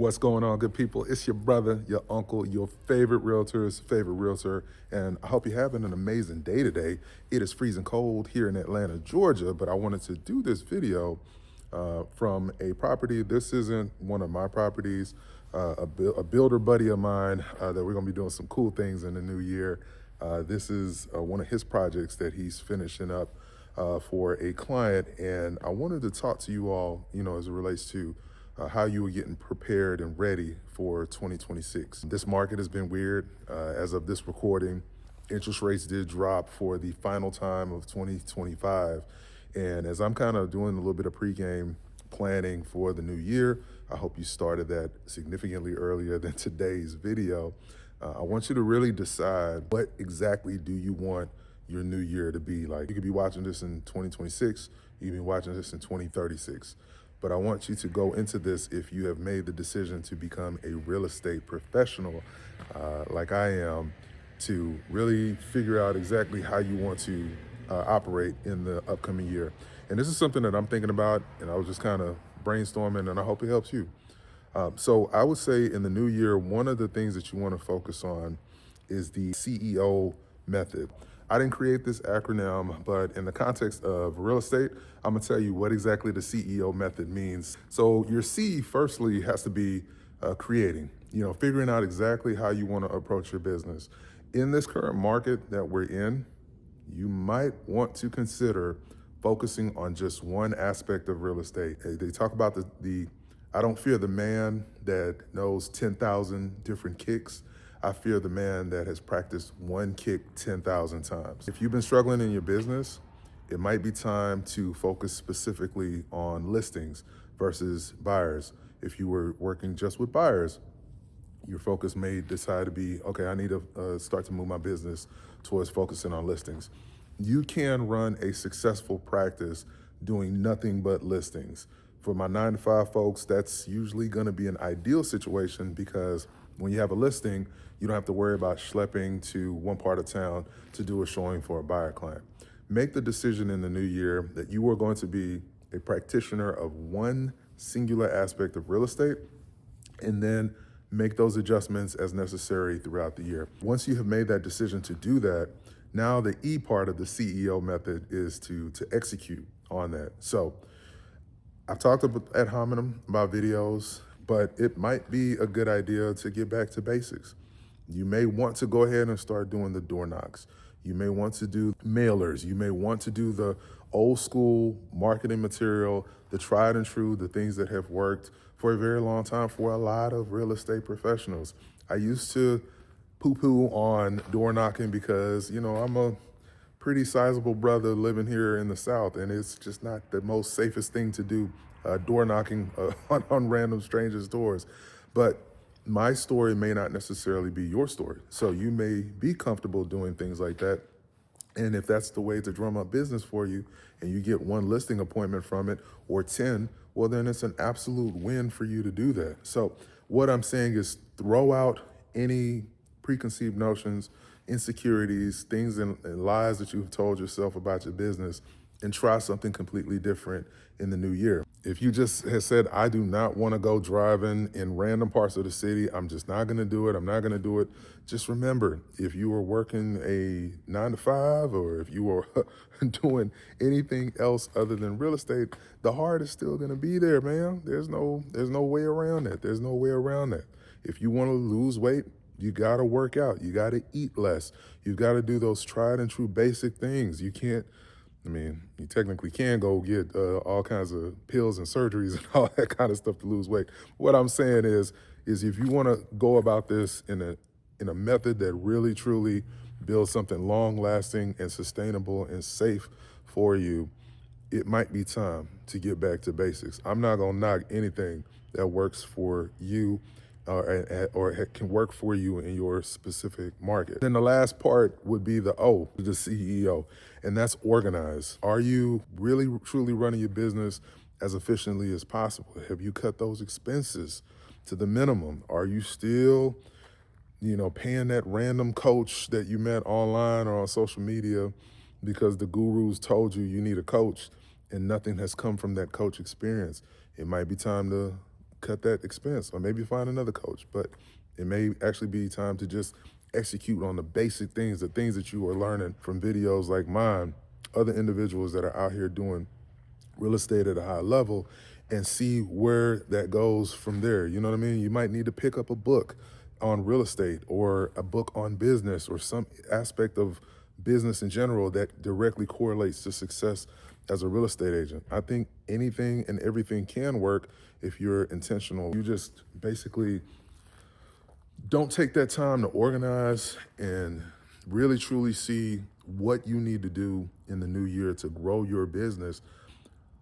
What's going on, good people? It's your brother, your uncle, your favorite realtor's favorite realtor, and I hope you're having an amazing day today. It is freezing cold here in Atlanta, Georgia, but I wanted to do this video from a property. This isn't one of my properties, a builder buddy of mine that we're gonna be doing some cool things in the new year. This is one of his projects that he's finishing up for a client, and I wanted to talk to you all, as it relates to how you were getting prepared and ready for 2026. This market has been weird. As of this recording, interest rates did drop for the final time of 2025. And as I'm kind of doing a little bit of pregame planning for the new year, I hope you started that significantly earlier than today's video. I want you to really decide, what exactly do you want your new year to be like? You could be watching this in 2026, you can be watching this in 2036. But I want you to go into this if you have made the decision to become a real estate professional, like I am, to really figure out exactly how you want to operate in the upcoming year. And this is something that I'm thinking about, and I was just kind of brainstorming, and I hope it helps you. So I would say in the new year, one of the things that you want to focus on is the CEO method. I didn't create this acronym, but in the context of real estate, I'm gonna tell you what exactly the CEO method means. So your C, firstly, has to be creating, figuring out exactly how you wanna approach your business. In this current market that we're in, you might want to consider focusing on just one aspect of real estate. They talk about the I don't fear the man that knows 10,000 different kicks. I fear the man that has practiced one kick 10,000 times. If you've been struggling in your business, it might be time to focus specifically on listings versus buyers. If you were working just with buyers, your focus may decide to be, okay, I need to start to move my business towards focusing on listings. You can run a successful practice doing nothing but listings. For my 9-to-5 folks, that's usually gonna be an ideal situation, because when you have a listing, you don't have to worry about schlepping to one part of town to do a showing for a buyer client. Make the decision in the new year that you are going to be a practitioner of one singular aspect of real estate, and then make those adjustments as necessary throughout the year. Once you have made that decision to do that, now the E part of the CEO method is to execute on that. So I've talked ad hominem about videos, but it might be a good idea to get back to basics. You may want to go ahead and start doing the door knocks. You may want to do mailers. You may want to do the old school marketing material, the tried and true, the things that have worked for a very long time for a lot of real estate professionals. I used to poo-poo on door knocking because, I'm a pretty sizable brother living here in the South, and it's just not the most safest thing to do, door knocking on random strangers' doors. But my story may not necessarily be your story. So you may be comfortable doing things like that. And if that's the way to drum up business for you, and you get one listing appointment from it or 10, well, then it's an absolute win for you to do that. So what I'm saying is, throw out any preconceived notions, insecurities, things and lies that you've told yourself about your business, and try something completely different in the new year. If you just have said, I do not want to go driving in random parts of the city, I'm just not going to do it, I'm not going to do it. Just remember, if you were working a 9-to-5, or if you were doing anything else other than real estate, the heart is still going to be there, man. There's no way around that. There's no way around that. If you want to lose weight, you got to work out. You got to eat less. You got to do those tried and true basic things. You can't, you technically can go get all kinds of pills and surgeries and all that kind of stuff to lose weight. What I'm saying is if you want to go about this in a method that really truly builds something long lasting and sustainable and safe for you, it might be time to get back to basics. I'm not gonna knock anything that works for you or can work for you in your specific market. Then the last part would be the O, the CEO, and that's organize. Are you really truly running your business as efficiently as possible? Have you cut those expenses to the minimum? Are you still, paying that random coach that you met online or on social media because the gurus told you need a coach, and nothing has come from that coach experience? It might be time to cut that expense, or maybe find another coach. But it may actually be time to just execute on the basic things, the things that you are learning from videos like mine, other individuals that are out here doing real estate at a high level, and see where that goes from there. You know what I mean? You might need to pick up a book on real estate, or a book on business, or some aspect of business in general that directly correlates to success as a real estate agent. I think anything and everything can work if you're intentional. You just basically don't take that time to organize and really truly see what you need to do in the new year to grow your business.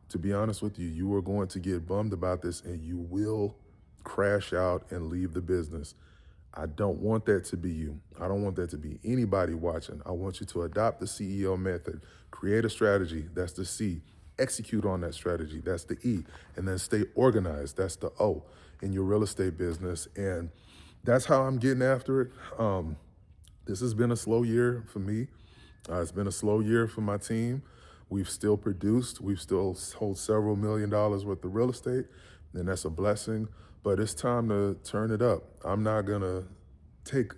To be honest with you, you are going to get bummed about this, and you will crash out and leave the business. I don't want that to be you. I don't want that to be anybody watching. I want you to adopt the CEO method, create a strategy, that's the C, execute on that strategy, that's the E, and then stay organized, that's the O, in your real estate business. And that's how I'm getting after it. This has been a slow year for me. It's been a slow year for my team. We've still produced, we've still sold several $1 million worth of real estate, and that's a blessing, but it's time to turn it up. I'm not gonna take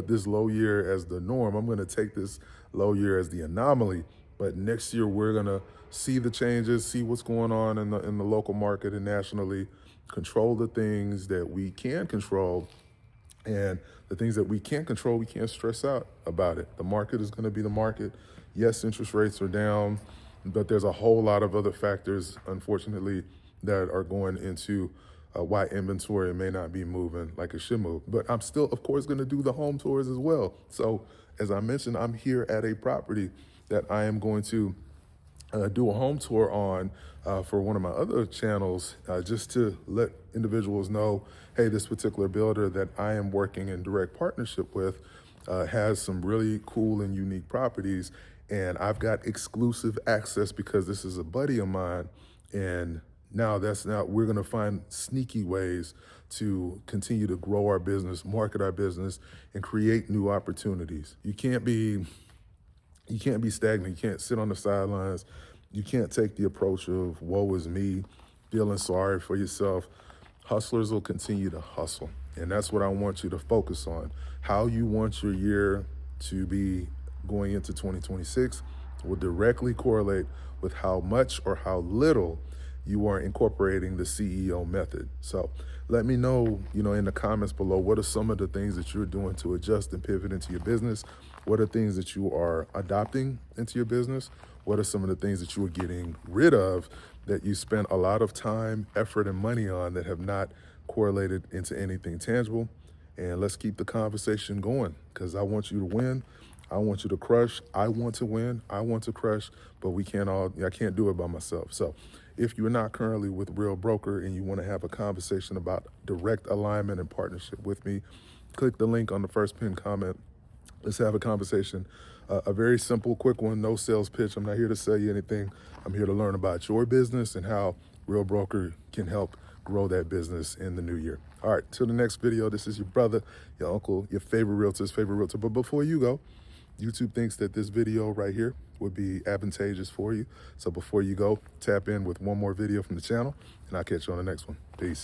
this low year as the norm. I'm gonna take this low year as the anomaly, but next year we're gonna see the changes, see what's going on in the local market and nationally, control the things that we can control, and the things that we can't control, we can't stress out about it. The market is going to be the market. Yes, interest rates are down, but there's a whole lot of other factors, unfortunately, that are going into why inventory may not be moving like it should move. But I'm still, of course, going to do the home tours as well. So as I mentioned, I'm here at a property that I am going to do a home tour on for one of my other channels, just to let individuals know, hey, this particular builder that I am working in direct partnership with has some really cool and unique properties, and I've got exclusive access because this is a buddy of mine. And now we're gonna find sneaky ways to continue to grow our business, market our business, and create new opportunities. You can't be stagnant. You can't sit on the sidelines. You can't take the approach of woe is me, feeling sorry for yourself. Hustlers will continue to hustle. And that's what I want you to focus on. How you want your year to be going into 2026 will directly correlate with how much or how little you are incorporating the CEO method. So let me know, in the comments below, what are some of the things that you're doing to adjust and pivot into your business? What are things that you are adopting into your business? What are some of the things that you are getting rid of that you spent a lot of time, effort, and money on that have not correlated into anything tangible? And let's keep the conversation going, because I want you to win. I want you to crush. I want to win. I want to crush, but I can't do it by myself. So if you're not currently with Real Broker and you want to have a conversation about direct alignment and partnership with me, click the link on the first pinned comment. Let's have a conversation. A very simple, quick one, no sales pitch. I'm not here to sell you anything. I'm here to learn about your business and how Real Broker can help grow that business in the new year. All right, till the next video, this is your brother, your uncle, your favorite realtor's favorite realtor. But before you go, YouTube thinks that this video right here would be advantageous for you. So before you go, tap in with one more video from the channel, and I'll catch you on the next one. Peace.